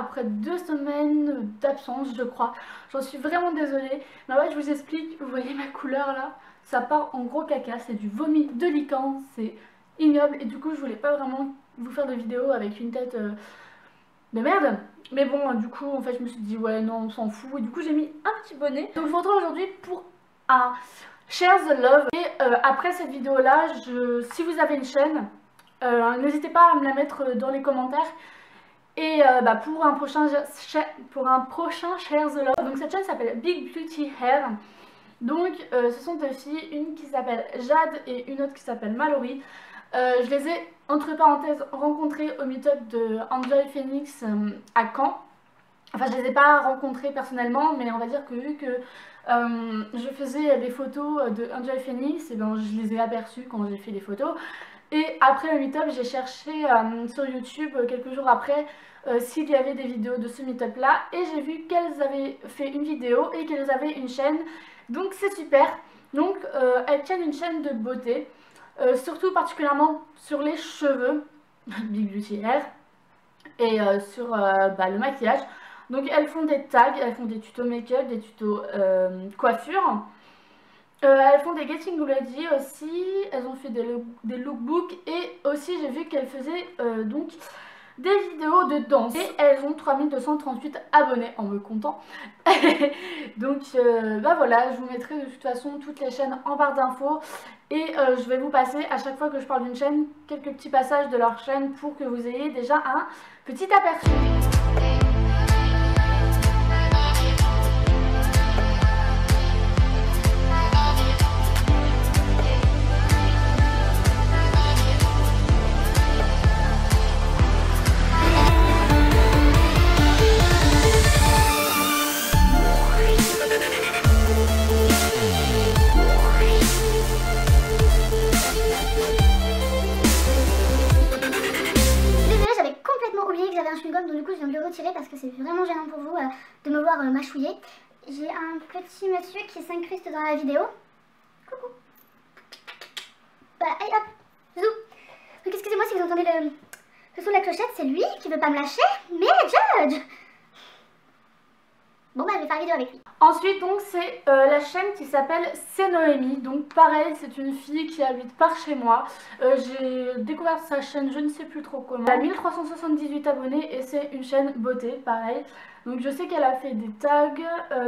après 2 semaines d'absence je crois. J'en suis vraiment désolée. Mais ouais, je vous explique, vous voyez ma couleur là, ça part en gros caca, c'est du vomi de licence, c'est ignoble. Et du coup je voulais pas vraiment vous faire de vidéo avec une tête de merde. Mais bon, du coup en fait je me suis dit ouais non on s'en fout. Et du coup j'ai mis un petit bonnet. Donc je vous retrouve aujourd'hui pour un Share the Love. Et après cette vidéo là, si vous avez une chaîne, n'hésitez pas à me la mettre dans les commentaires. Et pour un prochain Share the Love, donc cette chaîne s'appelle Big Beauty Hair. Donc ce sont deux filles, une qui s'appelle Jade et une autre qui s'appelle Mallory. Je les ai entre parenthèses rencontrées au meet-up de Enjoy Phoenix à Caen. Enfin je les ai pas rencontrées personnellement, mais on va dire que vu que je faisais des photos de Enjoy Phoenix, et ben je les ai aperçues quand j'ai fait les photos. Et après le meet-up, j'ai cherché sur YouTube quelques jours après s'il y avait des vidéos de ce meet-up là. Et j'ai vu qu'elles avaient fait une vidéo et qu'elles avaient une chaîne. Donc c'est super. Donc elles tiennent une chaîne de beauté. Surtout particulièrement sur les cheveux. Big Beauty Hair. Et sur le maquillage. Donc elles font des tags, elles font des tutos make-up, des tutos coiffure. Elles font des Getting Ready aussi, elles ont fait des lookbooks et aussi j'ai vu qu'elles faisaient donc des vidéos de danse. Et elles ont 3238 abonnés en me comptant. Donc voilà, je vous mettrai de toute façon toutes les chaînes en barre d'infos. Et je vais vous passer à chaque fois que je parle d'une chaîne quelques petits passages de leur chaîne pour que vous ayez déjà un petit aperçu. Donc du coup je viens de le retirer parce que c'est vraiment gênant pour vous de me voir mâchouiller. J'ai un petit monsieur qui s'incruste dans la vidéo. Coucou. Allez hop, zou. Donc excusez-moi si vous entendez le son de la clochette, c'est lui qui veut pas me lâcher, mais Judge. Bon je vais faire une vidéo avec lui. Ensuite donc c'est la chaîne qui s'appelle C'est Noémie. Donc pareil, c'est une fille qui habite par chez moi. J'ai découvert sa chaîne je ne sais plus trop comment. Elle a 1378 abonnés et c'est une chaîne beauté pareil. Donc je sais qu'elle a fait des tags,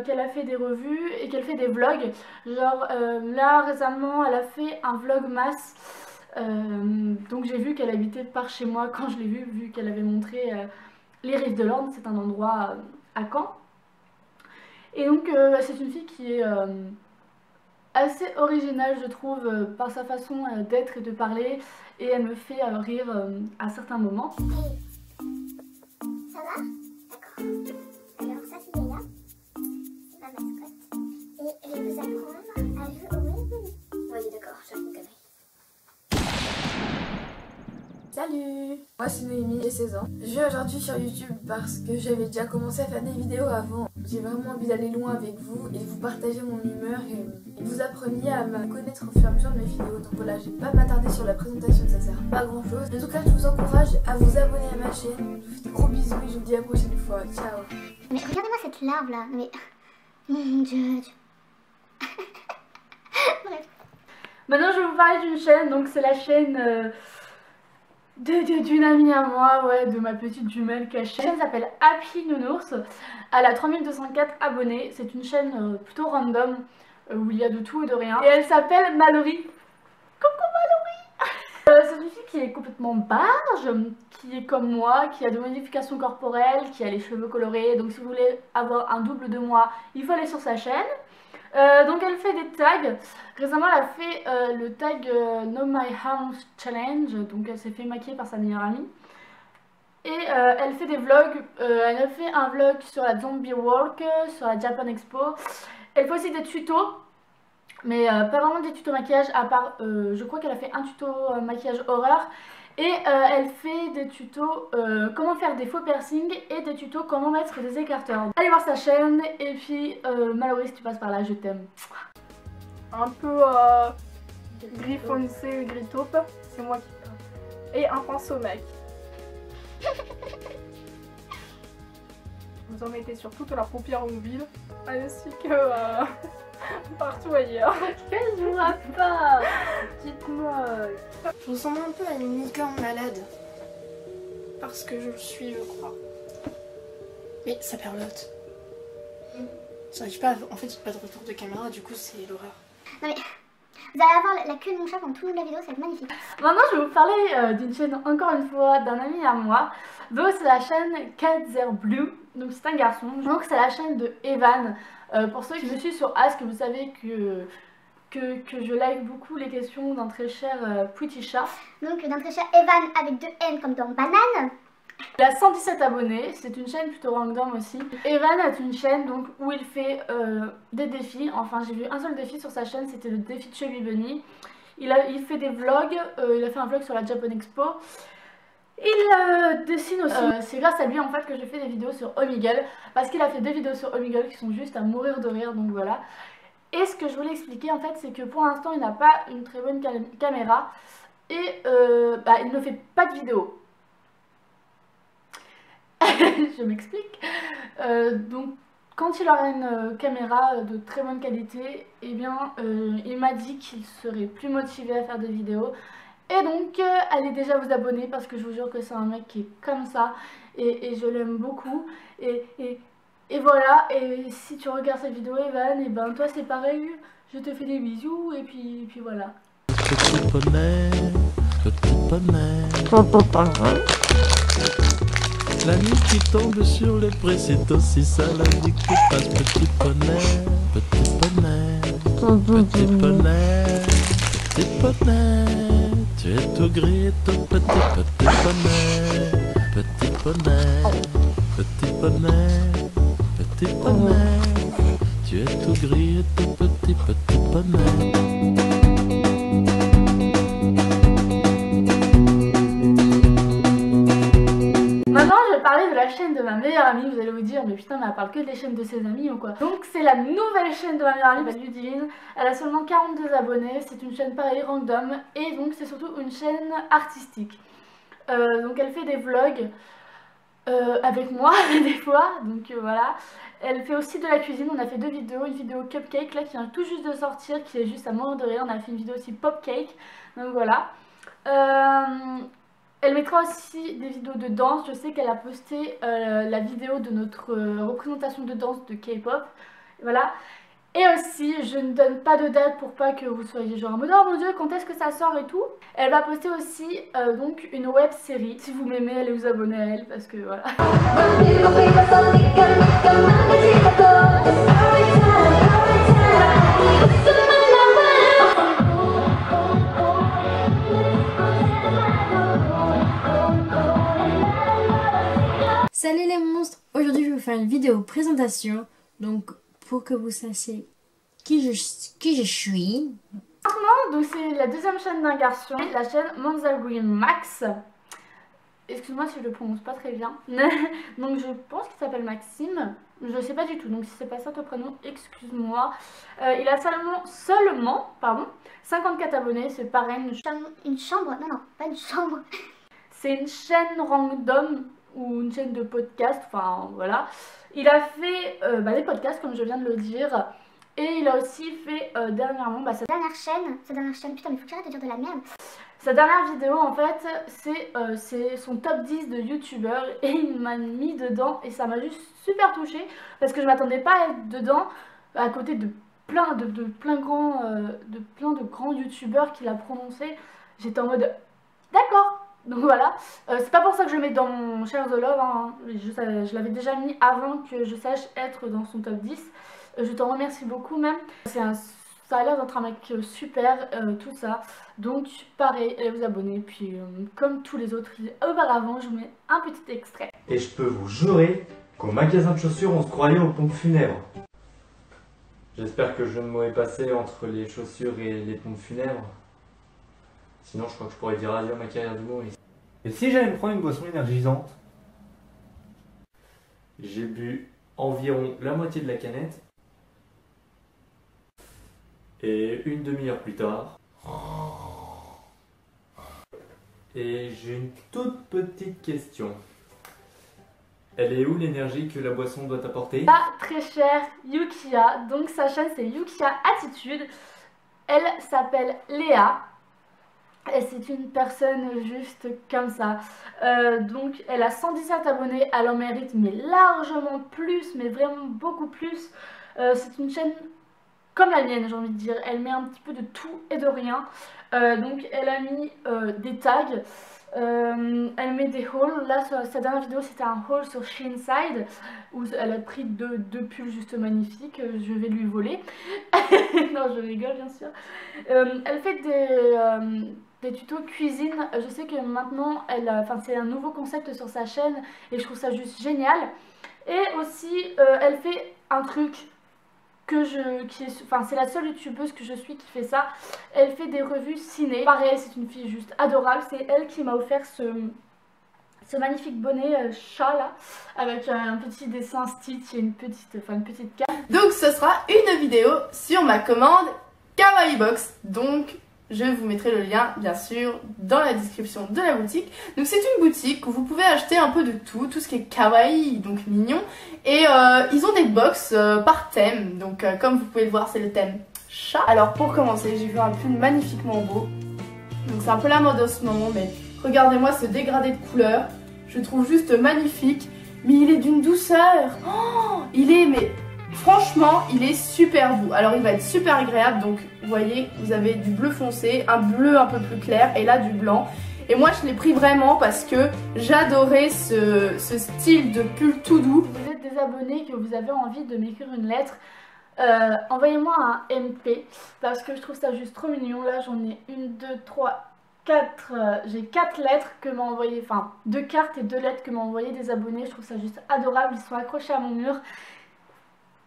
qu'elle a fait des revues et qu'elle fait des vlogs. Genre là récemment elle a fait un vlogmas. Donc j'ai vu qu'elle habitait par chez moi quand je l'ai vue, vu qu'elle avait montré les Rives de l'Orne, c'est un endroit à Caen. Et donc c'est une fille qui est assez originale je trouve par sa façon d'être et de parler. Et elle me fait rire à certains moments. Hey. Ça va? D'accord. Alors ça c'est Yaya, c'est ma mascotte. Et je vais vous apprendre à jouer au Wii. Oui d'accord, j'ai une connerie. Salut, moi c'est Noémie, j'ai 16 ans. Je viens aujourd'hui sur YouTube parce que j'avais déjà commencé à faire des vidéos avant. J'ai vraiment envie d'aller loin avec vous et de vous partager mon humeur et de vous appreniez à me connaître au fur et à mesure de mes vidéos. Donc voilà, je vais pas m'attarder sur la présentation, ça sert pas à grand chose. En tout cas, je vous encourage à vous abonner à ma chaîne. Je vous fais des gros bisous et je vous dis à la prochaine fois. Ciao. Mais regardez-moi cette larve là, mais... Mon Judge. Bref. Maintenant je vais vous parler d'une chaîne, donc c'est la chaîne... d'une amie à moi, ouais, de ma petite jumelle cachée. La chaîne s'appelle Happy Nounours. Elle a 3204 abonnés. C'est une chaîne plutôt random où il y a de tout et de rien. Et elle s'appelle Mallory. Coucou Mallory. C'est une fille qui est complètement barge, qui est comme moi, qui a des modifications corporelles, qui a les cheveux colorés. Donc si vous voulez avoir un double de moi, il faut aller sur sa chaîne. Donc elle fait des tags. Récemment elle a fait le tag No My House Challenge. Donc elle s'est fait maquiller par sa meilleure amie. Et elle fait des vlogs. Elle a fait un vlog sur la Zombie Walk, sur la Japan Expo. Elle fait aussi des tutos. Mais pas vraiment des tutos maquillage, à part je crois qu'elle a fait un tuto maquillage horreur. Et elle fait des tutos comment faire des faux piercings et des tutos comment mettre des écarteurs. Allez voir sa chaîne. Et puis Mallory, si tu passes par là, je t'aime. Un peu gris foncé, gris taupe, c'est moi qui parle. Et un pinceau mec. vous en mettez sur toute la paupière mobile, ainsi que partout ailleurs. Je vois pas. Dites-moi. Je ressemble un peu à une licorne malade. Parce que je le suis, je crois. Mais ça perlote. J'arrive pas à... En fait, j'ai pas de retour de caméra, du coup c'est l'horreur. Non mais, vous allez avoir la queue de mon chat pendant tout le long de la vidéo, ça va être magnifique. Maintenant, je vais vous parler d'une chaîne, encore une fois, d'un ami à moi. Donc, c'est la chaîne Catzer Blue. Donc, c'est un garçon. Donc, c'est la chaîne de Evan. Pour ceux qui me suivent sur Ask, vous savez que je like beaucoup les questions d'un très cher Pretty Chat. Donc d'un très cher Evan avec 2 N comme dans banane. Il a 117 abonnés, c'est une chaîne plutôt random aussi. Evan est une chaîne donc, où il fait des défis. Enfin, j'ai vu un seul défi sur sa chaîne, c'était le défi de Chubby Bunny. Il fait des vlogs, il a fait un vlog sur la Japan Expo. Il dessine aussi. C'est grâce à lui en fait que je fais des vidéos sur Omegle, parce qu'il a fait 2 vidéos sur Omegle qui sont juste à mourir de rire, donc voilà. Et ce que je voulais expliquer en fait, c'est que pour l'instant il n'a pas une très bonne caméra et il ne fait pas de vidéo. Je m'explique. Donc quand il aura une caméra de très bonne qualité, eh bien il m'a dit qu'il serait plus motivé à faire des vidéos. Et donc allez déjà vous abonner parce que je vous jure que c'est un mec qui est comme ça et je l'aime beaucoup. Et voilà, et si tu regardes cette vidéo Evan, et ben toi c'est pareil, je te fais des bisous et puis voilà. Petit poney, petit poney. La nuit qui tombe sur les prés, c'est aussi ça la vie qui passe. Petit poney, petit poney, petit poney, petit poney. Tu es tout gris et tout petit, petit poney, petit poney, petit poney. Petit poney, tu es tout gris et tout petit, petit poney. Maintenant je vais parler de la chaîne de ma meilleure amie. Vous allez vous dire mais putain mais elle parle que des chaînes de ses amis ou quoi. Donc c'est la nouvelle chaîne de ma meilleure amie, Ludivine. Elle a seulement 42 abonnés, c'est une chaîne pareil random. Et donc c'est surtout une chaîne artistique. Donc elle fait des vlogs avec moi des fois, donc voilà. Elle fait aussi de la cuisine, on a fait 2 vidéos, une vidéo cupcake là qui vient tout juste de sortir, qui est juste à mort de rire. On a fait une vidéo aussi pop cake, donc voilà. Elle mettra aussi des vidéos de danse. Je sais qu'elle a posté la vidéo de notre représentation de danse de K-pop, voilà. Et aussi, je ne donne pas de date pour pas que vous soyez genre en mode oh mon dieu, quand est-ce que ça sort et tout. Elle va poster aussi donc une web série. Si vous m'aimez, allez vous abonner à elle parce que voilà. Salut les monstres! Aujourd'hui je vais vous faire une vidéo présentation, donc pour que vous sachiez qui je suis. Donc c'est la deuxième chaîne d'un garçon, la chaîne Monzal Green Max. Excuse-moi si je le prononce pas très bien. Donc je pense qu'il s'appelle Maxime. Je sais pas du tout, donc si c'est pas ça ton prénom, excuse-moi. Il a seulement 54 abonnés, c'est pareil. Une chambre, non, pas une chambre. C'est une chaîne random ou une chaîne de podcast, enfin voilà. Il a fait des podcasts comme je viens de le dire. Et il a aussi fait dernièrement sa Dernière chaîne, putain mais faut que j'arrête de dire de la merde. Sa dernière vidéo en fait c'est son top 10 de youtubeurs et il m'a mis dedans et ça m'a juste super touchée parce que je m'attendais pas à être dedans à côté de plein de grands youtubeurs qu'il a prononcé. J'étais en mode d'accord, donc voilà. C'est pas pour ça que je le mets dans mon Share the Love, hein. Je l'avais déjà mis avant que je sache être dans son top 10. Je t'en remercie beaucoup même. Ça a l'air d'être un mec super, tout ça. Donc pareil, allez vous abonner. Puis comme tous les autres auparavant, je vous mets un petit extrait. Et je peux vous jurer qu'au magasin de chaussures, on se croyait aux pompes funèbres. J'espère que je ne m'aurais passé entre les chaussures et les pompes funèbres. Sinon, je crois que je pourrais dire adieu à ma carrière d'humoriste. Et si j'allais me prendre une boisson énergisante? J'ai bu environ la moitié de la canette. Et une demi-heure plus tard, et j'ai une toute petite question. Elle est où l'énergie que la boisson doit apporter? La très chère Yukia, donc sa chaîne c'est Yukia Attitude. Elle s'appelle Léa. Et c'est une personne juste comme ça. Donc elle a 117 abonnés, elle en mérite mais largement plus, mais vraiment beaucoup plus. C'est une chaîne comme la mienne, j'ai envie de dire. Elle met un petit peu de tout et de rien. Donc elle a mis des tags, elle met des hauls. Là sa dernière vidéo c'était un haul sur Shein-Side où elle a pris deux pulls juste magnifiques. Je vais lui voler. Non, je rigole bien sûr. Elle fait des tutos cuisine. Je sais que maintenant c'est un nouveau concept sur sa chaîne et je trouve ça juste génial. Et aussi elle fait un truc c'est la seule youtubeuse que je suis qui fait ça. Elle fait des revues ciné. Pareil, c'est une fille juste adorable. C'est elle qui m'a offert ce magnifique bonnet chat là, avec un petit dessin Stitch et une petite carte. Donc ce sera une vidéo sur ma commande Kawaii Box. Donc je vous mettrai le lien bien sûr dans la description de la boutique. Donc c'est une boutique où vous pouvez acheter un peu de tout ce qui est kawaii, donc mignon. Et ils ont des box par thème. Donc comme vous pouvez le voir, c'est le thème chat. Alors pour commencer, j'ai vu un pull magnifiquement beau. Donc c'est un peu la mode en ce moment, mais regardez-moi ce dégradé de couleurs. Je le trouve juste magnifique. Mais il est d'une douceur. Oh, franchement, il est super doux. Alors il va être super agréable. Donc vous voyez, vous avez du bleu foncé, un bleu un peu plus clair et là du blanc. Et moi je l'ai pris vraiment parce que j'adorais ce style de pull tout doux. Vous êtes des abonnés que vous avez envie de m'écrire une lettre, envoyez-moi un MP parce que je trouve ça juste trop mignon. Là j'en ai 1, 2, 3, 4, j'ai 4 lettres que m'ont envoyé, enfin 2 cartes et 2 lettres que m'ont envoyé des abonnés. Je trouve ça juste adorable, ils sont accrochés à mon mur.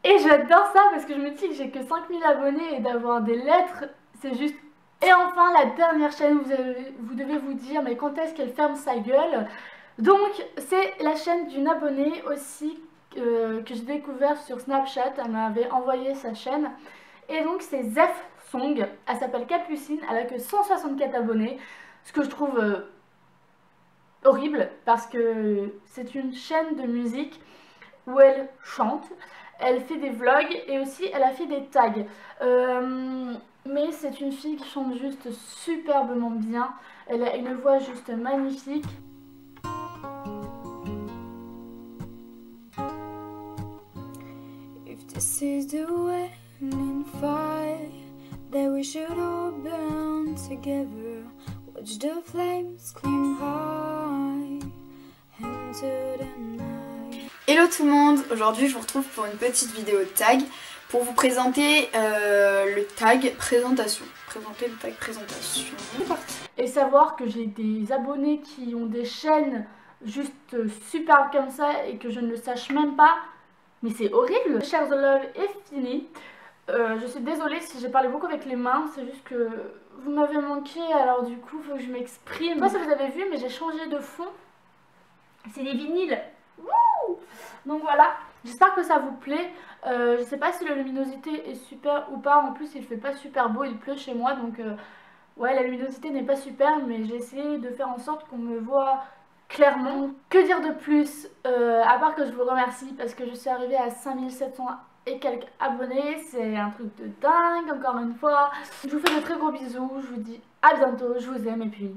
Et j'adore ça parce que je me dis que j'ai que 5000 abonnés et d'avoir des lettres, c'est juste... Et enfin la dernière chaîne, vous devez vous dire mais quand est-ce qu'elle ferme sa gueule? Donc c'est la chaîne d'une abonnée aussi que j'ai découvert sur Snapchat. Elle m'avait envoyé sa chaîne. Et donc c'est Zef Song, elle s'appelle Capucine, elle a que 164 abonnés. Ce que je trouve horrible parce que c'est une chaîne de musique où elle chante. Elle fait des vlogs et aussi elle a fait des tags. Mais c'est une fille qui chante juste superbement bien. Elle a une voix juste magnifique. If this is the winning fight, then we should all burn together. Watch the flames climb high into the night. Hello tout le monde, aujourd'hui je vous retrouve pour une petite vidéo tag pour vous présenter le tag présentation. Présenter le tag présentation. C'est parti. Et savoir que j'ai des abonnés qui ont des chaînes juste super comme ça et que je ne le sache même pas, mais c'est horrible. Share the Love est fini. Je suis désolée si j'ai parlé beaucoup avec les mains, c'est juste que vous m'avez manqué, alors du coup il faut que je m'exprime. Je sais pas si vous avez vu mais j'ai changé de fond. C'est des vinyles. Wouh! Donc voilà, j'espère que ça vous plaît. Je sais pas si la luminosité est super ou pas. En plus il fait pas super beau, il pleut chez moi. Donc ouais, la luminosité n'est pas super. Mais j'ai essayé de faire en sorte qu'on me voit clairement. Que dire de plus à part que je vous remercie parce que je suis arrivée à 5700 et quelques abonnés. C'est un truc de dingue encore une fois. Je vous fais de très gros bisous. Je vous dis à bientôt. Je vous aime et puis...